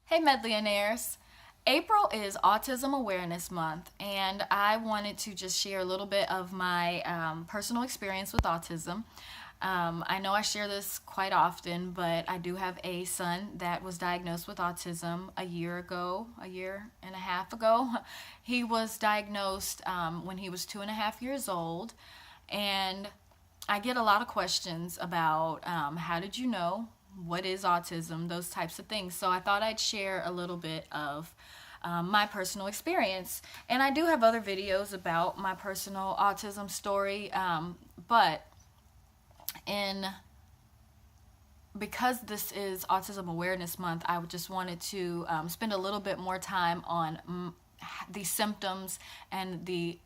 Hey Medleyonaires! April is Autism Awareness Month, and I wanted to just share a little bit of my personal experience with autism. I know I share this quite often, but I do have a son that was diagnosed with autism a year and a half ago. He was diagnosed when he was 2.5 years old, and I get a lot of questions about how did you know? What is autism? Those types of things. So I thought I'd share a little bit of my personal experience. And I do have other videos about my personal autism story, but in because this is Autism Awareness Month, I just wanted to spend a little bit more time on the symptoms and the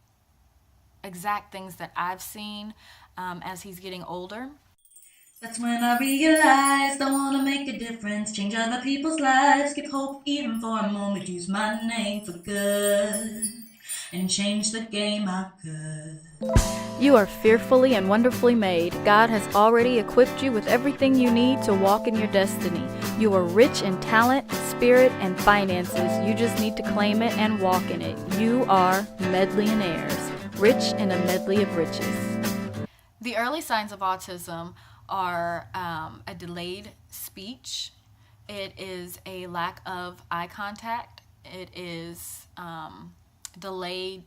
exact things that I've seen as he's getting older. That's when I realized I wanna make a difference, change other people's lives, give hope even for a moment, use my name for good, and change the game I could. You are fearfully and wonderfully made. God has already equipped you with everything you need to walk in your destiny. You are rich in talent, spirit, and finances. You just need to claim it and walk in it. You are Medleyonaires, rich in a medley of riches. The early signs of autism are a delayed speech. It is a lack of eye contact. It is delayed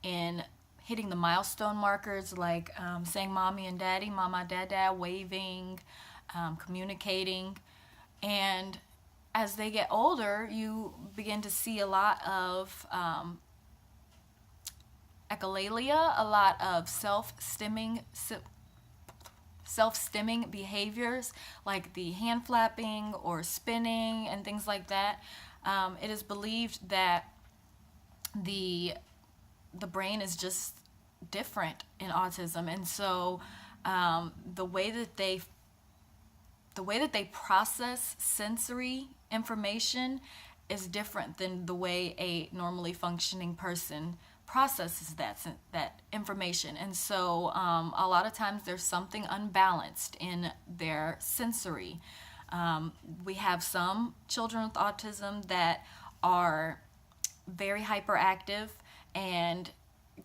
in hitting the milestone markers like saying mommy and daddy, mama, dada, waving, communicating. And as they get older, you begin to see a lot of echolalia, a lot of self-stimming behaviors like the hand flapping or spinning and things like that. It is believed that the brain is just different in autism, and so the way that they process sensory information is different than the way a normally functioning person processes that information. And so a lot of times there's something unbalanced in their sensory. We have some children with autism that are very hyperactive and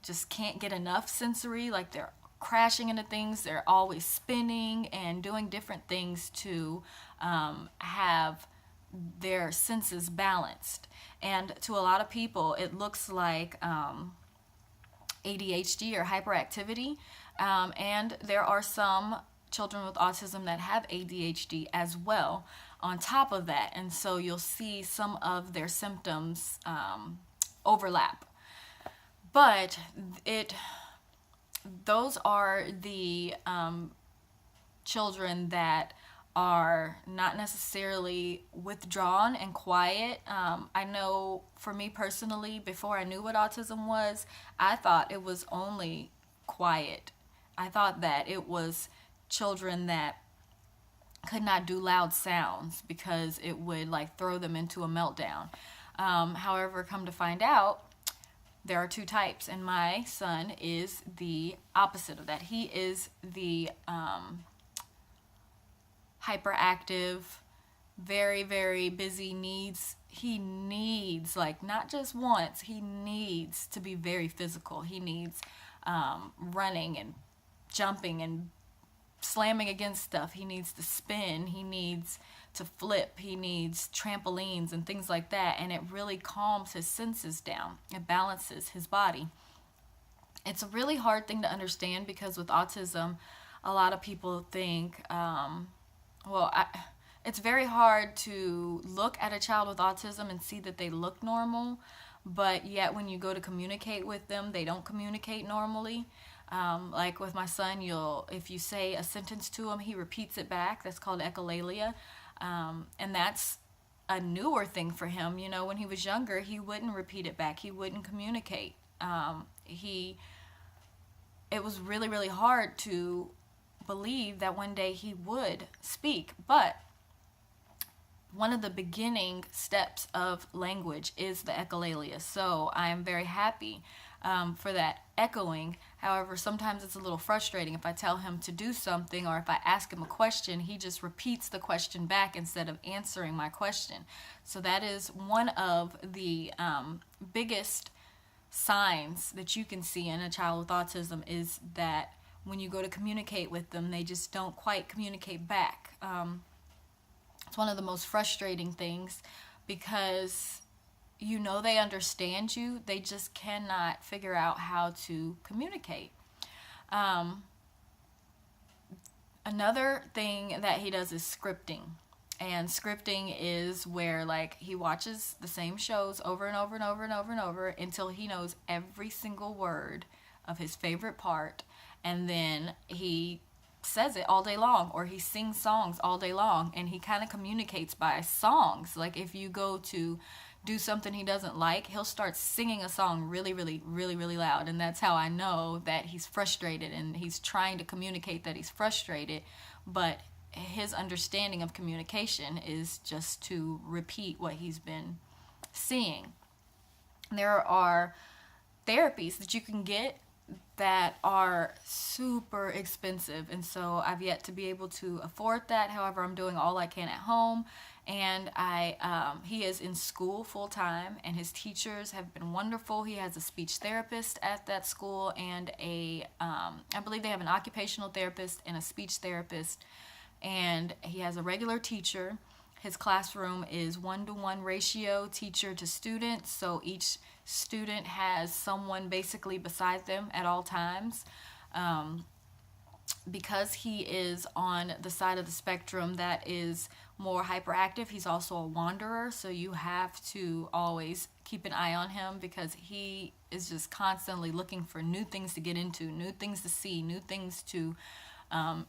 just can't get enough sensory, like they're crashing into things, they're always spinning and doing different things to have their senses balanced. And to a lot of people, it looks like ADHD or hyperactivity. And there are some children with autism that have ADHD as well on top of that. And so you'll see some of their symptoms overlap. But those are the children that are not necessarily withdrawn and quiet. I know for me personally, before I knew what autism was, I thought it was only quiet. I thought that it was children that could not do loud sounds because it would like throw them into a meltdown. However, come to find out, there are two types, and my son is the opposite of that. He is the hyperactive, very, very busy, he needs, like not just once, he needs to be very physical. He needs running and jumping and slamming against stuff. He needs to spin. He needs to flip. He needs trampolines and things like that. And it really calms his senses down. It balances his body. It's a really hard thing to understand because with autism, a lot of people think, it's very hard to look at a child with autism and see that they look normal, but yet when you go to communicate with them, they don't communicate normally. Like with my son, if you say a sentence to him, he repeats it back. That's called echolalia. And that's a newer thing for him. You know, when he was younger, he wouldn't repeat it back. He wouldn't communicate. It was really, really hard to believe that one day he would speak. But one of the beginning steps of language is the echolalia. So I am very happy for that echoing. However, sometimes it's a little frustrating if I tell him to do something or if I ask him a question, he just repeats the question back instead of answering my question. So that is one of the biggest signs that you can see in a child with autism, is that when you go to communicate with them, they just don't quite communicate back. It's one of the most frustrating things because you know they understand you, they just cannot figure out how to communicate. Another thing that he does is scripting. And scripting is where, like, he watches the same shows over and over and over and over and over until he knows every single word of his favorite part, and then he says it all day long, or he sings songs all day long, and he kind of communicates by songs. Like, if you go to do something he doesn't like, he'll start singing a song really, really, really, really loud, and that's how I know that he's frustrated and he's trying to communicate that he's frustrated, but his understanding of communication is just to repeat what he's been seeing. There are therapies that you can get that are super expensive, and so I've yet to be able to afford that. However, I'm doing all I can at home, and he is in school full time, and his teachers have been wonderful. He has a speech therapist at that school, and I believe they have an occupational therapist and a speech therapist, and he has a regular teacher. His classroom is 1-to-1 ratio teacher to student, so each student has someone basically beside them at all times. Because he is on the side of the spectrum that is more hyperactive, he's also a wanderer, so you have to always keep an eye on him because he is just constantly looking for new things to get into, new things to see, new things to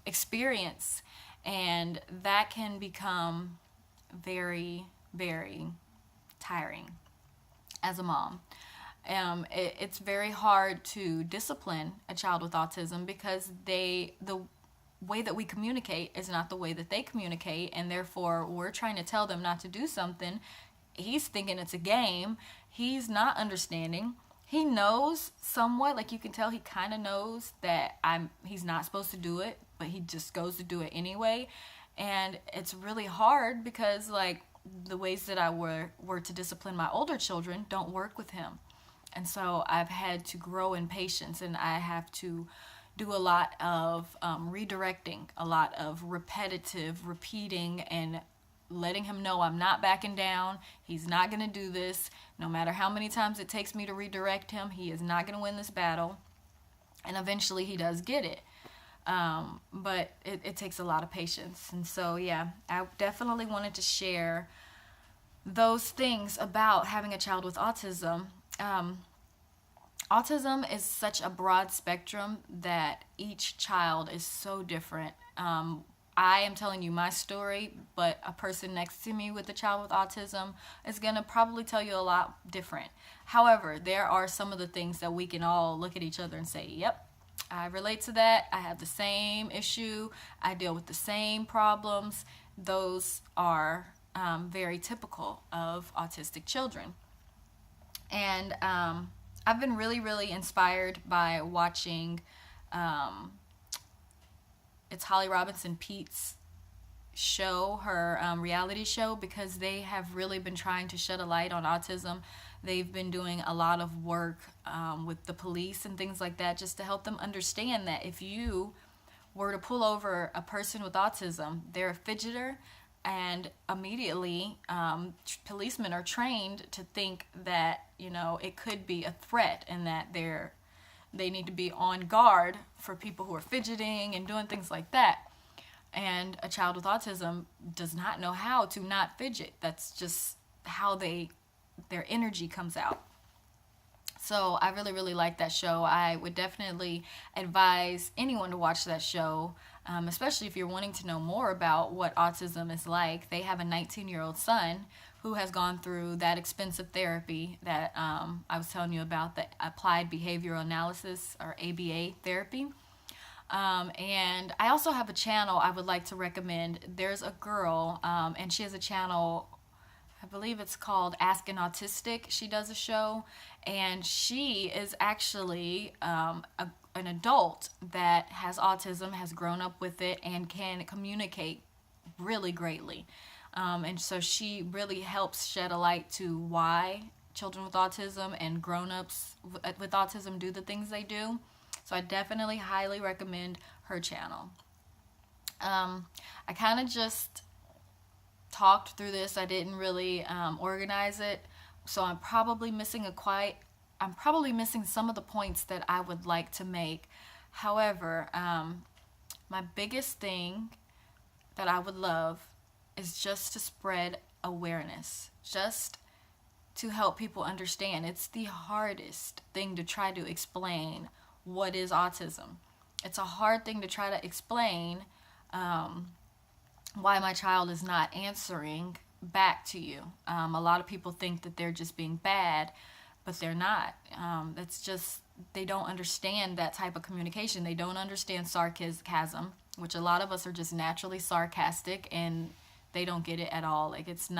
experience, and that can become very, very tiring as a mom. It's very hard to discipline a child with autism because the way that we communicate is not the way that they communicate, and therefore we're trying to tell them not to do something. He's thinking it's a game. He's not understanding. He knows somewhat, like you can tell he kind of knows that he's not supposed to do it, but he just goes to do it anyway. And it's really hard because, like, the ways that I were to discipline my older children don't work with him. And so I've had to grow in patience, and I have to do a lot of redirecting, a lot of repetitive repeating, and letting him know I'm not backing down. He's not going to do this. No matter how many times it takes me to redirect him, he is not going to win this battle. And eventually he does get it. But it takes a lot of patience. And so, yeah, I definitely wanted to share those things about having a child with autism. Autism is such a broad spectrum that each child is so different. I am telling you my story, but a person next to me with a child with autism is going to probably tell you a lot different. However, there are some of the things that we can all look at each other and say, yep, I relate to that. I have the same issue. I deal with the same problems. Those are very typical of autistic children. And I've been really, really inspired by watching it's Holly Robinson Pete's show, her reality show, because they have really been trying to shed a light on autism. They've been doing a lot of work with the police and things like that, just to help them understand that if you were to pull over a person with autism, they're a fidgeter, and immediately policemen are trained to think that, you know, it could be a threat, and that they need to be on guard for people who are fidgeting and doing things like that. And a child with autism does not know how to not fidget. That's just how their energy comes out. So I really, really like that show. I would definitely advise anyone to watch that show, especially if you're wanting to know more about what autism is like. They have a 19-year-old son who has gone through that expensive therapy that I was telling you about, the applied behavioral analysis, or ABA therapy. And I also have a channel I would like to recommend. There's a girl, and she has a channel. I believe it's called Ask an Autistic. She does a show, and she is actually an adult that has autism, has grown up with it, and can communicate really greatly. And so she really helps shed a light to why children with autism and grown-ups with autism do the things they do. So I definitely highly recommend her channel. I kind of just talked through this. I didn't really organize it, so I'm probably missing some of the points that I would like to make. However, my biggest thing that I would love is just to spread awareness, just to help people understand. It's the hardest thing to try to explain what is autism. It's a hard thing to try to explain why my child is not answering back to you. A lot of people think that they're just being bad, but they're not. It's just they don't understand that type of communication. They don't understand sarcasm, which a lot of us are just naturally sarcastic, and they don't get it at all. Like, if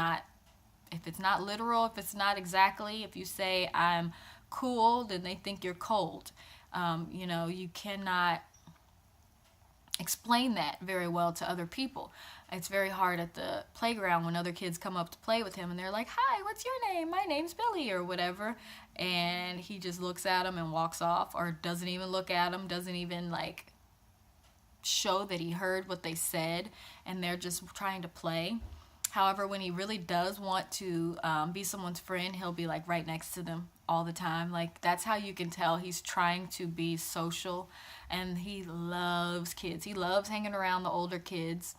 it's not literal, if it's not exactly, if you say I'm cool, then they think you're cold. You cannot explain that very well to other people. It's very hard at the playground when other kids come up to play with him and they're like, "Hi, what's your name?" "My name's Billy," or whatever, and he just looks at them and walks off, or doesn't even look at them, doesn't even like show that he heard what they said, and they're just trying to play. However, when he really does want to be someone's friend, he'll be like right next to them all the time. Like, that's how you can tell he's trying to be social, and he loves kids. He loves hanging around the older kids,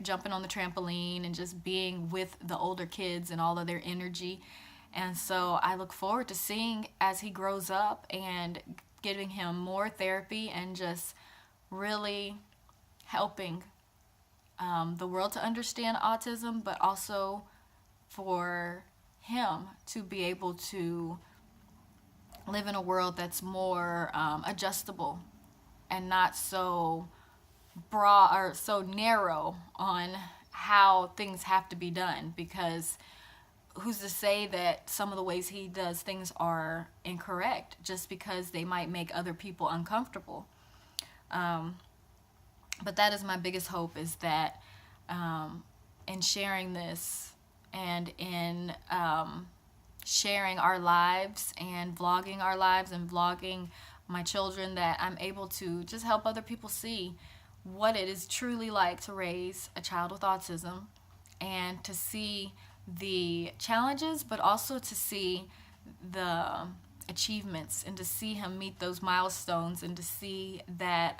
jumping on the trampoline and just being with the older kids and all of their energy. And so I look forward to seeing as he grows up and giving him more therapy and just really helping the world to understand autism, but also for him to be able to live in a world that's more adjustable and not so broad or so narrow on how things have to be done, because who's to say that some of the ways he does things are incorrect just because they might make other people uncomfortable. But that is my biggest hope, is that in sharing this and in sharing our lives and vlogging our lives and vlogging my children, that I'm able to just help other people see what it is truly like to raise a child with autism, and to see the challenges, but also to see the achievements, and to see him meet those milestones, and to see that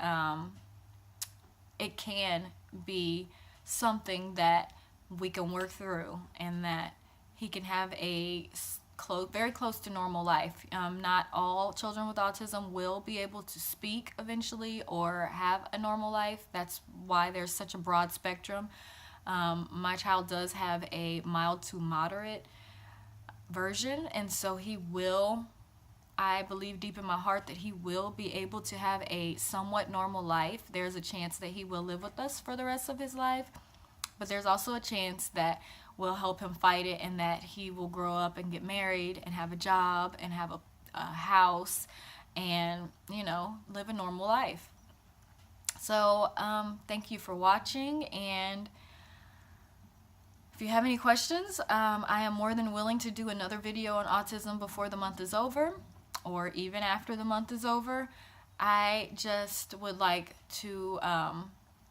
it can be something that we can work through, and that he can have a very close to normal life. Not all children with autism will be able to speak eventually or have a normal life. That's why there's such a broad spectrum. My child does have a mild to moderate version, and so he will, I believe deep in my heart that he will be able to have a somewhat normal life. There's a chance that he will live with us for the rest of his life, but there's also a chance that we'll help him fight it, and that he will grow up and get married and have a job and have a house and, live a normal life. So thank you for watching, and if you have any questions, I am more than willing to do another video on autism before the month is over, or even after the month is over. I just would like to,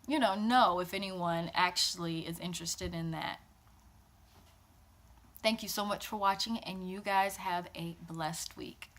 know if anyone actually is interested in that. Thank you so much for watching, and you guys have a blessed week.